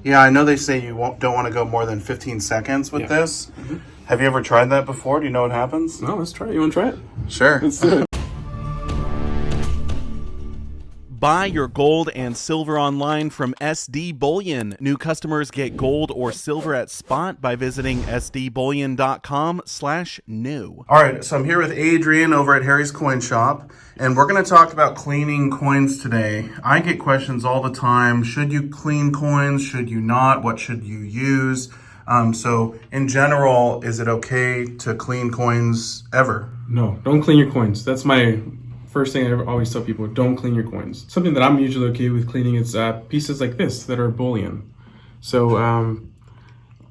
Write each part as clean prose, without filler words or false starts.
Yeah, I know they say you don't want to go more than 15 seconds with this. Have you ever tried that before? Do you know what happens? No, let's try it. You want to try it? Sure. Let's do it. Buy your gold and silver online from SD Bullion. New customers get gold or silver at spot by visiting sdbullion.com/new. All right, so I'm here with Adrian over at Harry's Coin Shop, and we're going to talk about cleaning coins today. I get questions all the time. Should you clean coins? Should you not? What should you use? So in general, is it okay to clean coins ever? No, don't clean your coins. That's my first thing I always tell people. Don't clean your coins. Something that I'm usually okay with cleaning is pieces like this that are bullion. So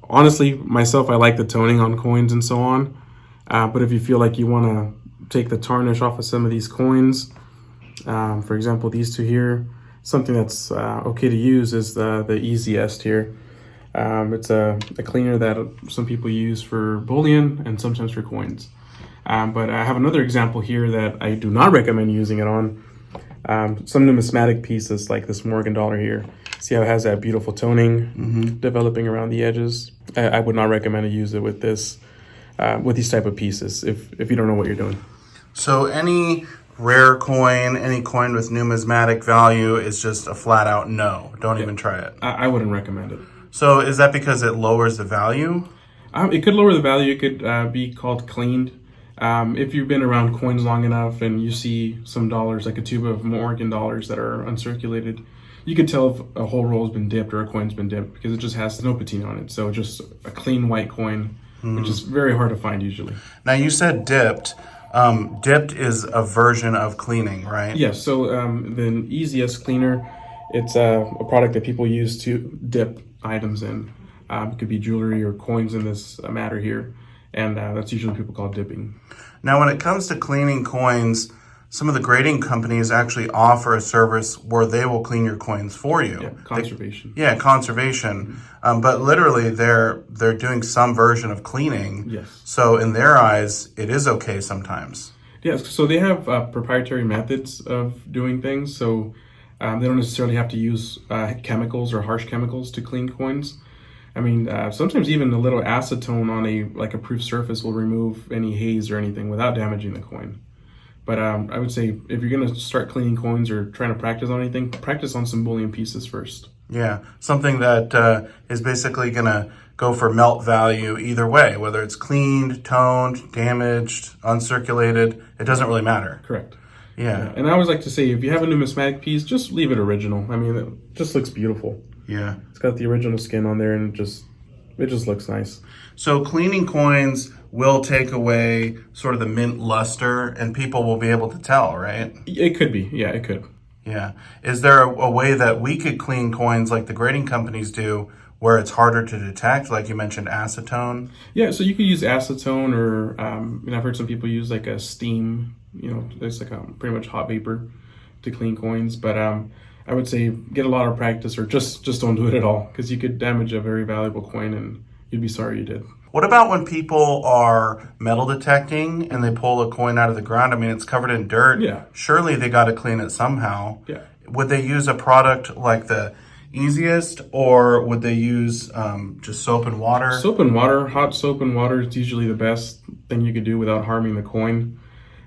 honestly, myself, I like the toning on coins and so on. But if you feel like you want to take the tarnish off of some of these coins, for example, these two here, something that's okay to use is the e-Z-est here. It's a cleaner that some people use for bullion and sometimes for coins. But I have another example here that I do not recommend using it on. Some numismatic pieces like this Morgan dollar here. See how it has that beautiful toning developing around the edges? I would not recommend to use it with this, with these type of pieces if you don't know what you're doing. So any rare coin, any coin with numismatic value is just a flat out no. Don't even try it. I wouldn't recommend it. So is that because it lowers the value? It could lower the value. It could be called cleaned. If you've been around coins long enough and you see some dollars, like a tube of Morgan dollars that are uncirculated, you could tell if a whole roll has been dipped or a coin's been dipped because it just has no patina on it. So just a clean white coin, which is very hard to find usually. Now you said dipped. Dipped is a version of cleaning, right? Yes, so the e-Z-est cleaner, it's a product that people use to dip items in. It could be jewelry or coins in this matter here. And that's usually what people call dipping. Now, when it comes to cleaning coins, some of the grading companies actually offer a service where they will clean your coins for you. Yeah, conservation. Conservation. But literally, they're doing some version of cleaning. Yes. So in their eyes, it is okay sometimes. Yes, so they have proprietary methods of doing things. So they don't necessarily have to use chemicals or harsh chemicals to clean coins. I mean, sometimes even a little acetone on a proof surface will remove any haze or anything without damaging the coin. But I would say if you're going to start cleaning coins or trying to practice on anything, practice on some bullion pieces first. Yeah, something that is basically going to go for melt value either way, whether it's cleaned, toned, damaged, uncirculated, it doesn't really matter. Correct. Yeah. And I always like to say, if you have a numismatic piece, just leave it original. I mean, it just looks beautiful. Yeah. It's got the original skin on there and it just looks nice. So cleaning coins will take away sort of the mint luster and people will be able to tell, right? It could be. Yeah, it could. Yeah. Is there a way that we could clean coins like the grading companies do where it's harder to detect? Like you mentioned acetone. Yeah, so you could use acetone or I've heard some people use like a steam, it's like a pretty much hot vapor to clean coins. But I would say get a lot of practice or just don't do it at all because you could damage a very valuable coin and you'd be sorry you did. What about when people are metal detecting and they pull a coin out of the ground? I mean, it's covered in dirt. Yeah. Surely they got to clean it somehow. Yeah. Would they use a product like the e-Z-est or would they use just soap and water? Soap and water, hot soap and water is usually the best thing you could do without harming the coin.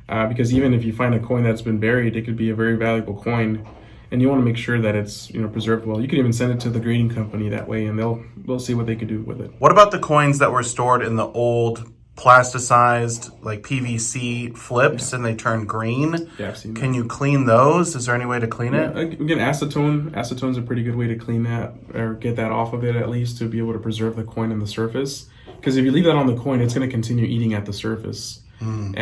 Because even if you find a coin that's been buried, it could be a very valuable coin. And you want to make sure that it's preserved well. You could even send it to the grading company that way, and they'll see what they can do with it. What about the coins that were stored in the old plasticized like PVC flips and they turn green? Yeah, I've seen that. Can you clean those? Is there any way to clean it? Again, acetone's a pretty good way to clean that or get that off of it at least to be able to preserve the coin in the surface. Because if you leave that on the coin, it's going to continue eating at the surface. And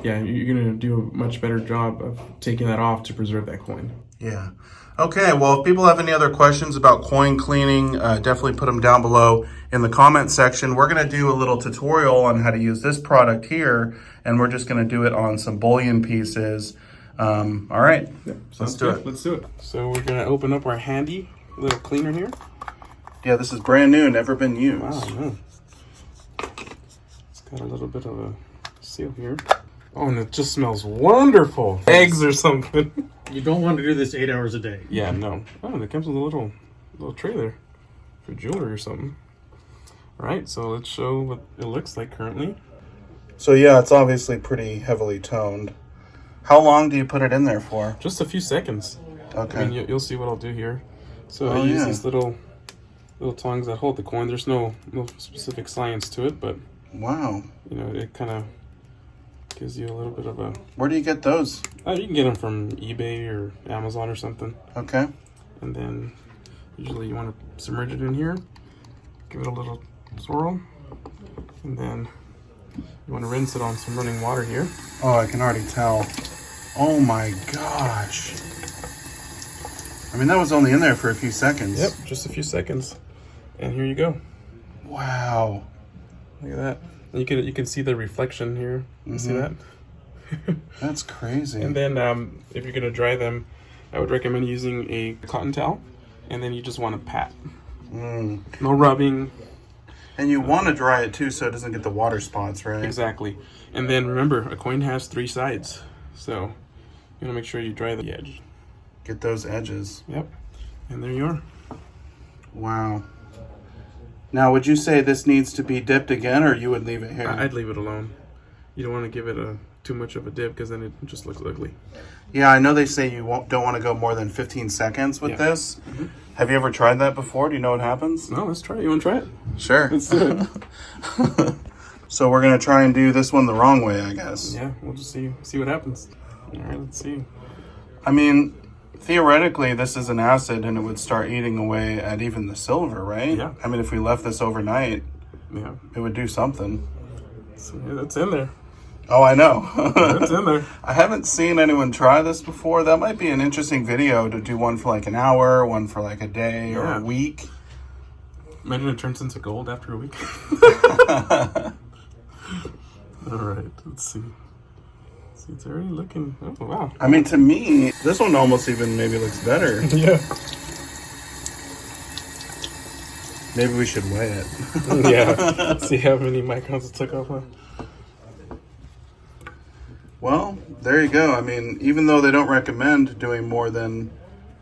you're going to do a much better job of taking that off to preserve that coin. Yeah. Okay, well, if people have any other questions about coin cleaning, definitely put them down below in the comment section. We're going to do a little tutorial on how to use this product here, and we're just going to do it on some bullion pieces. All right, let's do it. Let's do it. So we're going to open up our handy little cleaner here. Yeah, this is brand new, never been used. Wow, it's got a little bit of a seal here. Oh, and it just smells wonderful. Eggs or something. You don't want to do this 8 hours a day. Yeah, no. Oh, and it comes with a little tray there. for jewelry or something. All right, so let's show what it looks like currently. So yeah, it's obviously pretty heavily toned. How long do you put it in there for? Just a few seconds. Okay. I mean, you'll see what I'll do here. So I Oh, use yeah. these little tongs that hold the coin. There's no specific science to it, but Wow. you know, it kind of gives you a little bit of a. Where do you get those? You can get them from eBay or Amazon or something. Okay. And then usually you want to submerge it in here, give it a little swirl, and then you want to rinse it on some running water here. Oh, I can already tell. Oh my gosh. I mean, that was only in there for a few seconds. Yep, just a few seconds, and here you go. Wow. Look at that. And you can see the reflection here. You see that? That's crazy. And then if you're gonna dry them, I would recommend using a cotton towel, and then you just want to pat. No rubbing. And you want to dry it too so it doesn't get the water spots, right? Exactly. And then remember, a coin has 3 sides, so you want to make sure you dry the edge. Get those edges. Yep. And there you are. Wow. Now, would you say this needs to be dipped again, or you would leave it here? I'd leave it alone. You don't want to give it too much of a dip because then it just looks ugly. Yeah, I know they say you don't want to go more than 15 seconds with this. Have you ever tried that before? Do you know what happens? No, let's try it. You want to try it? Sure. Let's do it. So we're going to try and do this one the wrong way, I guess. Yeah, we'll just see what happens. All right, let's see. I mean, theoretically, this is an acid and it would start eating away at even the silver, right? Yeah. I mean, if we left this overnight, Yeah, it would do something. so, yeah, that's in there. Oh, I know. That's in there. I haven't seen anyone try this before. That might be an interesting video to do one for like an hour, one for like a day or Yeah. a week. Imagine it turns into gold after a week. All right, let's see. See, it's already looking. Oh wow. I mean, to me, this one almost even maybe looks better. Yeah. Maybe we should weigh it. Yeah. Let's see how many microns it took off. Huh? Well, there you go. I mean, even though they don't recommend doing more than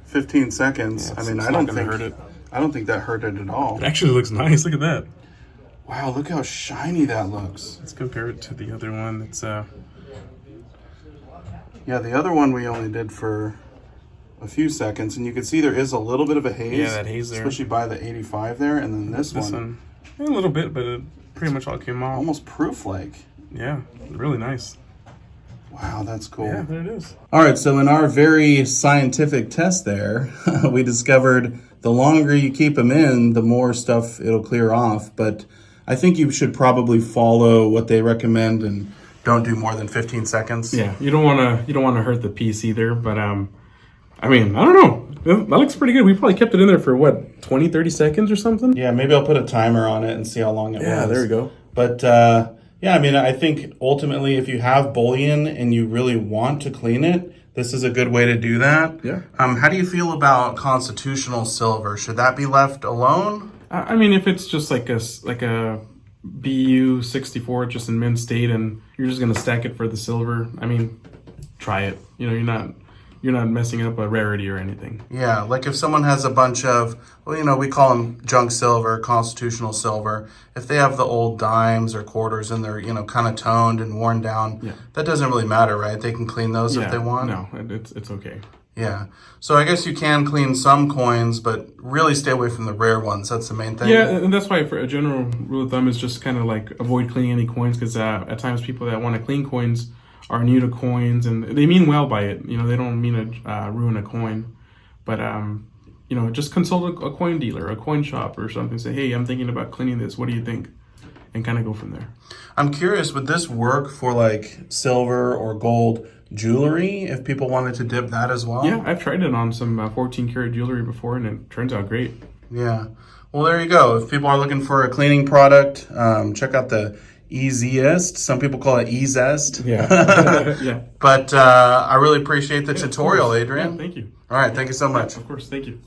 15 seconds, Yeah, I mean, it's I not don't gonna think hurt it. I don't think that hurt it at all. It actually looks nice. Look at that. Wow, look how shiny that looks. Let's compare it to the other one. It's Yeah, the other one we only did for a few seconds, and you can see there is a little bit of a haze. Yeah, that haze there. Especially by the 85 there, and then this one. A little bit, but it pretty much all came off. almost proof-like. Yeah, really nice. Wow, that's cool. Yeah, there it is. All right, so in our very scientific test there, we discovered the longer you keep them in, the more stuff it'll clear off. But I think you should probably follow what they recommend and don't do more than 15 seconds. Yeah, you don't want to hurt the piece either. But I mean, I don't know. That looks pretty good. We probably kept it in there for what, 20, 30 seconds or something. Yeah, maybe I'll put a timer on it and see how long it was. Yeah, there we go. But yeah, I mean, I think ultimately if you have bullion and you really want to clean it, this is a good way to do that. Yeah. How do you feel about constitutional silver? Should that be left alone? I mean, if it's just like a BU 64 just in mint state and you're just gonna stack it for the silver, I mean, try it. You know, you're not messing up a rarity or anything. Yeah, like if someone has a bunch of, well, you know, we call them junk silver, constitutional silver. If they have the old dimes or quarters and they're, you know, kind of toned and worn down, that doesn't really matter, right? They can clean those if they want. No, it's okay. Yeah. So I guess you can clean some coins, but really stay away from the rare ones. That's the main thing. Yeah, and that's why for a general rule of thumb is just kind of like avoid cleaning any coins because at times people that want to clean coins are new to coins and they mean well by it. You know, they don't mean to ruin a coin. But, you know, just consult a coin dealer, a coin shop or something. Say, hey, I'm thinking about cleaning this. What do you think? And kind of go from there. I'm curious, would this work for like silver or gold jewelry if people wanted to dip that as well? Yeah, I've tried it on some 14 karat jewelry before and it turns out great. Yeah. Well, there you go. If people are looking for a cleaning product, check out the e-Z-est. Some people call it e-Z-est. Yeah. Yeah. But I really appreciate the tutorial, Adrian. Yeah, thank you. All right. Thank you so much. Of course. Thank you.